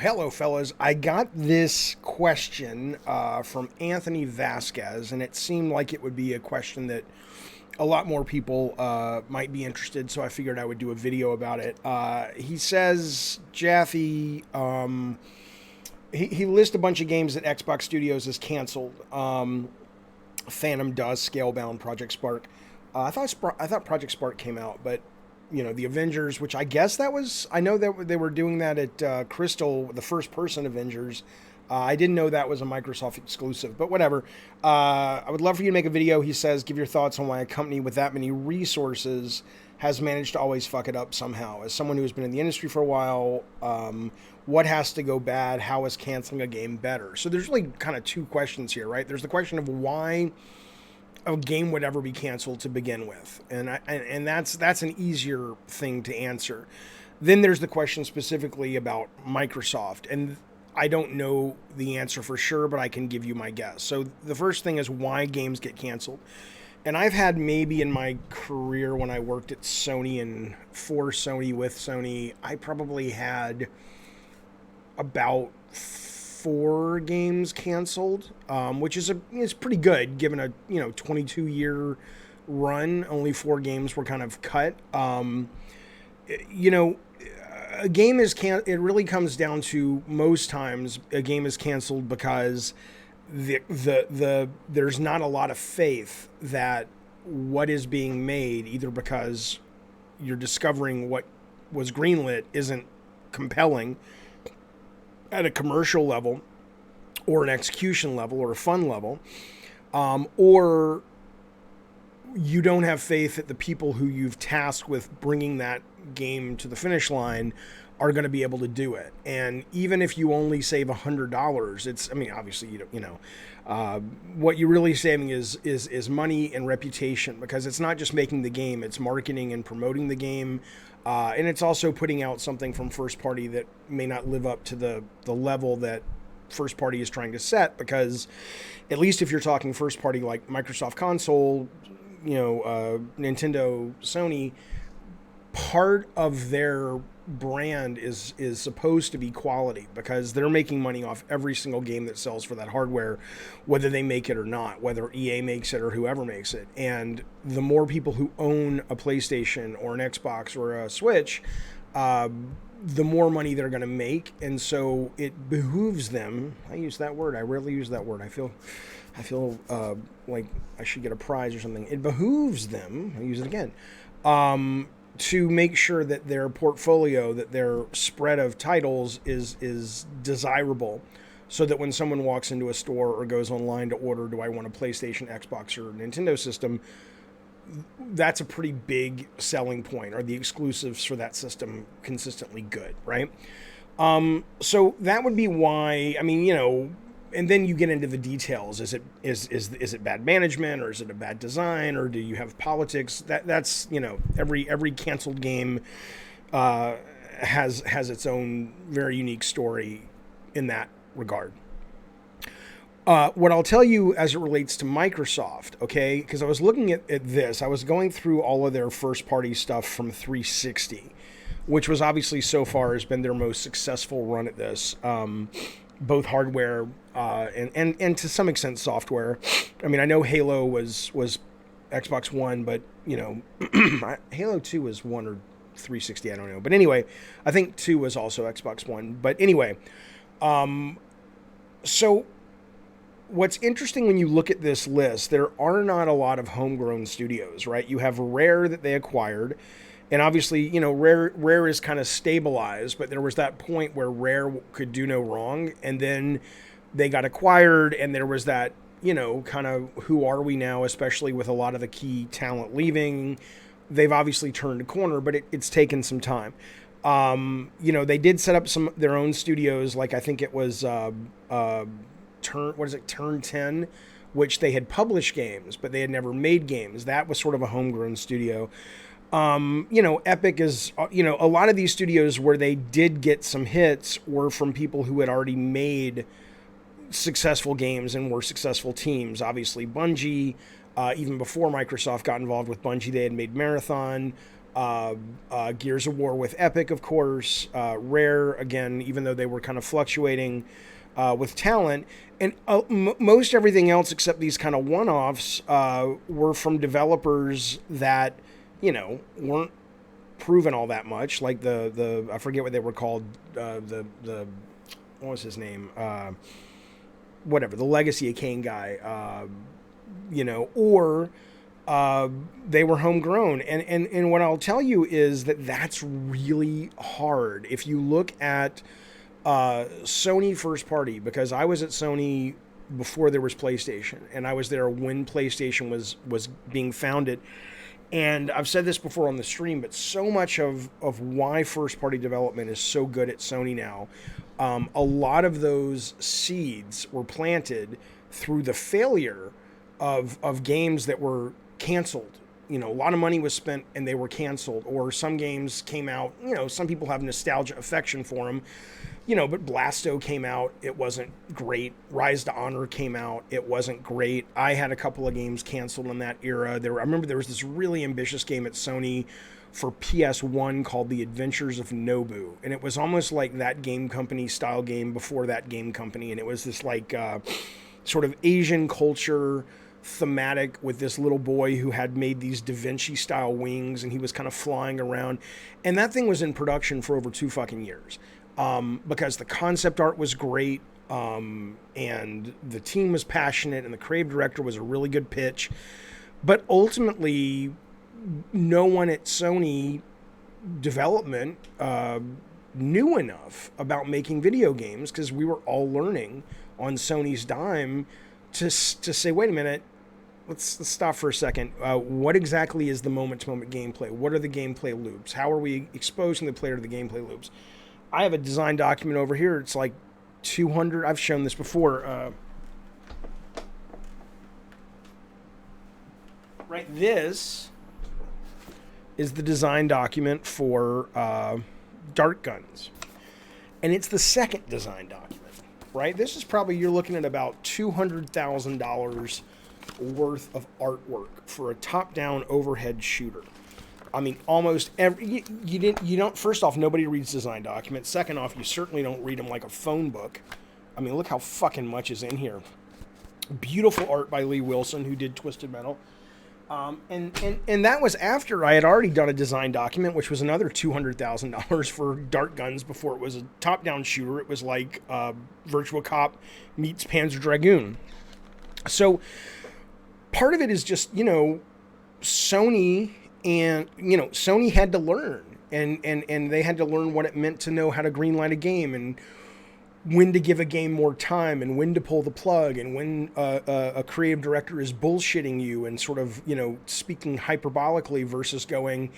Hello, fellas. I got this question from Anthony Vasquez, and it seemed like it would be a question that a lot more people might be interested, so I figured I would do a video about it. He says, Jaffe, he lists a bunch of games that Xbox Studios has canceled. Phantom Dust, Scalebound, Project Spark. I thought Project Spark came out, but the Avengers, which I guess that was, I know that they were doing that at Crystal, the first person Avengers. I didn't know that was a Microsoft exclusive, but whatever. I would love for you to make a video, he says, give your thoughts on why a company with that many resources has managed to always fuck it up somehow. As someone who has been in the industry for a while, what has to go bad? How is canceling a game better? So there's really kind of two questions here, right? There's the question of why a game would ever be canceled to begin with, and that's an easier thing to answer. Then there's the question specifically about Microsoft, and I don't know the answer for sure, but I can give you my guess. So the first thing is why games get canceled. And I've had, maybe in my career when I worked at Sony and for Sony with Sony, I probably had about 4 games canceled, which is pretty good given a 22-year run. Only 4 games were kind of cut. A game is it really comes down to, most times a game is canceled because there's not a lot of faith that what is being made, either because you're discovering what was greenlit isn't compelling at a commercial level or an execution level or a fun level, or you don't have faith that the people who you've tasked with bringing that game to the finish line are going to be able to do it. And even if you only save $100, obviously what you're really saving is money and reputation, because it's not just making the game, it's marketing and promoting the game. And it's also putting out something from first party that may not live up to the level that first party is trying to set, because at least if you're talking first party like Microsoft console, Nintendo, Sony, part of their brand is supposed to be quality, because they're making money off every single game that sells for that hardware, whether they make it or not, whether EA makes it or whoever makes it. And the more people who own a PlayStation or an Xbox or a Switch, the more money they're going to make. And so it behooves them. I use that word. I rarely use that word. I feel like I should get a prize or something. It behooves them, I'll use it again, to make sure that their portfolio, that their spread of titles is desirable, so that when someone walks into a store or goes online to order, do I want a PlayStation, Xbox, or Nintendo system, that's a pretty big selling point. Are the exclusives for that system consistently good, right? So that would be why, and then you get into the details. Is it bad management, or is it a bad design, or do you have politics? That's every canceled game has its own very unique story in that regard. What I'll tell you as it relates to Microsoft, okay, because I was looking at this, I was going through all of their first party stuff from 360, which was obviously so far has been their most successful run at this. Both hardware and to some extent software. I know Halo was Xbox One, but Halo 2 was 1 or 360, I don't know. But anyway, I think 2 was also Xbox One. But anyway, so what's interesting when you look at this list, there are not a lot of homegrown studios, right? You have Rare that they acquired. And obviously, Rare is kind of stabilized, but there was that point where Rare could do no wrong, and then they got acquired, and there was that, kind of who are we now, especially with a lot of the key talent leaving. They've obviously turned a corner, but it's taken some time. They did set up their own studios, like I think it was Turn 10, which they had published games, but they had never made games. That was sort of a homegrown studio. Epic is, a lot of these studios where they did get some hits were from people who had already made successful games and were successful teams. Obviously, Bungie, even before Microsoft got involved with Bungie, they had made Marathon. Gears of War with Epic, of course, Rare, again, even though they were kind of fluctuating with talent. And most everything else except these kind of one-offs were from developers that, weren't proven all that much. Like the I forget what they were called, the what was his name? Whatever, the Legacy of Kain guy, or they were homegrown. And what I'll tell you is that that's really hard. If you look at Sony first party, because I was at Sony before there was PlayStation, and I was there when PlayStation was being founded. And I've said this before on the stream, but so much of why first party development is so good at Sony now, a lot of those seeds were planted through the failure of games that were canceled. A lot of money was spent and they were canceled, or some games came out, some people have nostalgia affection for them, but Blasto came out, it wasn't great. Rise to Honor came out, it wasn't great. I had a couple of games canceled in that era. I remember there was this really ambitious game at Sony for PS1 called The Adventures of Nobu, and it was almost like that game company style game before that game company, and it was this like sort of Asian culture thematic with this little boy who had made these Da Vinci style wings, and he was kind of flying around, and that thing was in production for over 2 fucking years, because the concept art was great, and the team was passionate, and the creative director was a really good pitch, but ultimately no one at Sony development knew enough about making video games, because we were all learning on Sony's dime to say, wait a minute, let's stop for a second. What exactly is the moment-to-moment gameplay? What are the gameplay loops? How are we exposing the player to the gameplay loops? I have a design document over here. It's like 200. I've shown this before. Right, this is the design document for Dart Guns. And it's the second design document. Right? This is probably, you're looking at about $200,000 worth of artwork for a top-down overhead shooter. I mean, almost every, you don't, first off, nobody reads design documents. Second off, you certainly don't read them like a phone book. I mean, look how fucking much is in here. Beautiful art by Lee Wilson, who did Twisted Metal. And that was after I had already done a design document, which was another $200,000 for Dart Guns before it was a top-down shooter. It was like Virtua Cop meets Panzer Dragoon. So part of it is just, Sony, and, Sony had to learn. And they had to learn what it meant to know how to greenlight a game, and when to give a game more time, and when to pull the plug, and when a creative director is bullshitting you and sort of, speaking hyperbolically versus going,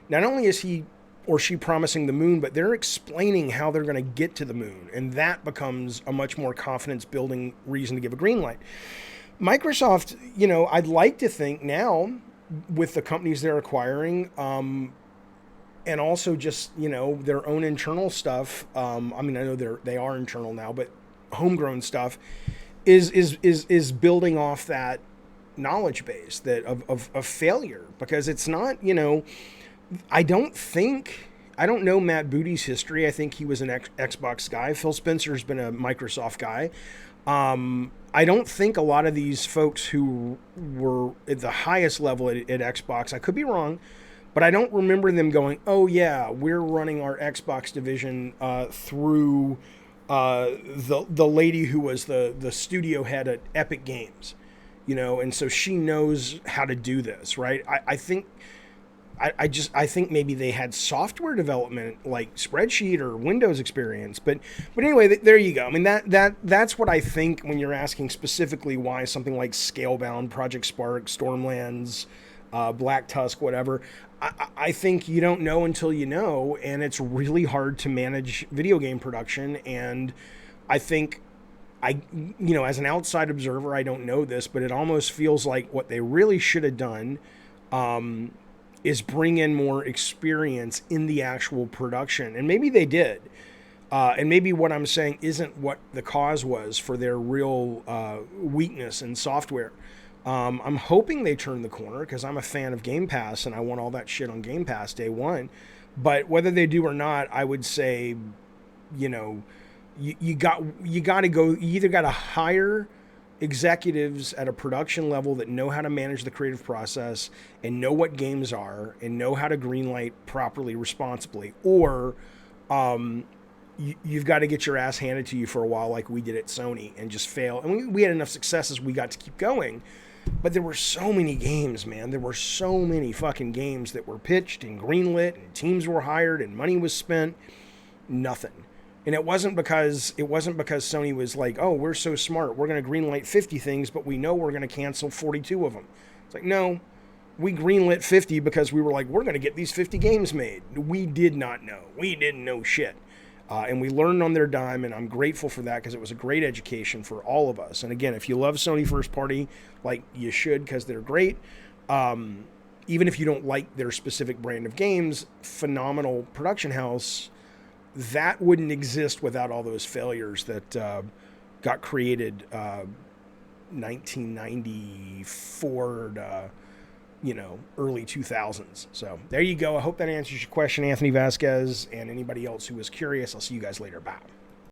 not only is he or she promising the moon, but they're explaining how they're going to get to the moon. And that becomes a much more confidence building reason to give a green light. Microsoft, I'd like to think now with the companies they're acquiring, and also just, their own internal stuff. I know they are internal now, but homegrown stuff is building off that knowledge base of failure, because it's not, I don't know Matt Booty's history. I think he was an Xbox guy. Phil Spencer's been a Microsoft guy. I don't think a lot of these folks who were at the highest level at Xbox, I could be wrong, but I don't remember them going, oh yeah, we're running our Xbox division through the lady who was the studio head at Epic Games, and so she knows how to do this, right? I think maybe they had software development like spreadsheet or Windows experience, but anyway, there you go. I mean, that's what I think when you're asking specifically why something like Scalebound, Project Spark, Stormlands, Black Tusk, whatever. I think you don't know until you know, and it's really hard to manage video game production. And I think as an outside observer, I don't know this, but it almost feels like what they really should have done is bring in more experience in the actual production. And maybe they did. And maybe what I'm saying isn't what the cause was for their real weakness in software. I'm hoping they turn the corner because I'm a fan of Game Pass and I want all that shit on Game Pass day one. But whether they do or not, I would say, you know, you got to go. You either got to hire executives at a production level that know how to manage the creative process and know what games are and know how to greenlight properly, responsibly, or you've got to get your ass handed to you for a while, like we did at Sony, and just fail. And we had enough successes, we got to keep going. But there were so many games, man. There were so many fucking games that were pitched and greenlit, and teams were hired, and money was spent. Nothing. And it wasn't because Sony was like, oh, we're so smart, we're going to greenlight 50 things, but we know we're going to cancel 42 of them. It's like, no, we greenlit 50 because we were like, we're going to get these 50 games made. We did not know. We didn't know shit. And we learned on their dime, and I'm grateful for that because it was a great education for all of us. And again, if you love Sony first party, like you should because they're great, even if you don't like their specific brand of games, phenomenal production house, that wouldn't exist without all those failures that got created 1994 to, early 2000s. So there you go. I hope that answers your question, Anthony Vasquez, and anybody else who was curious. I'll see you guys later. Bye.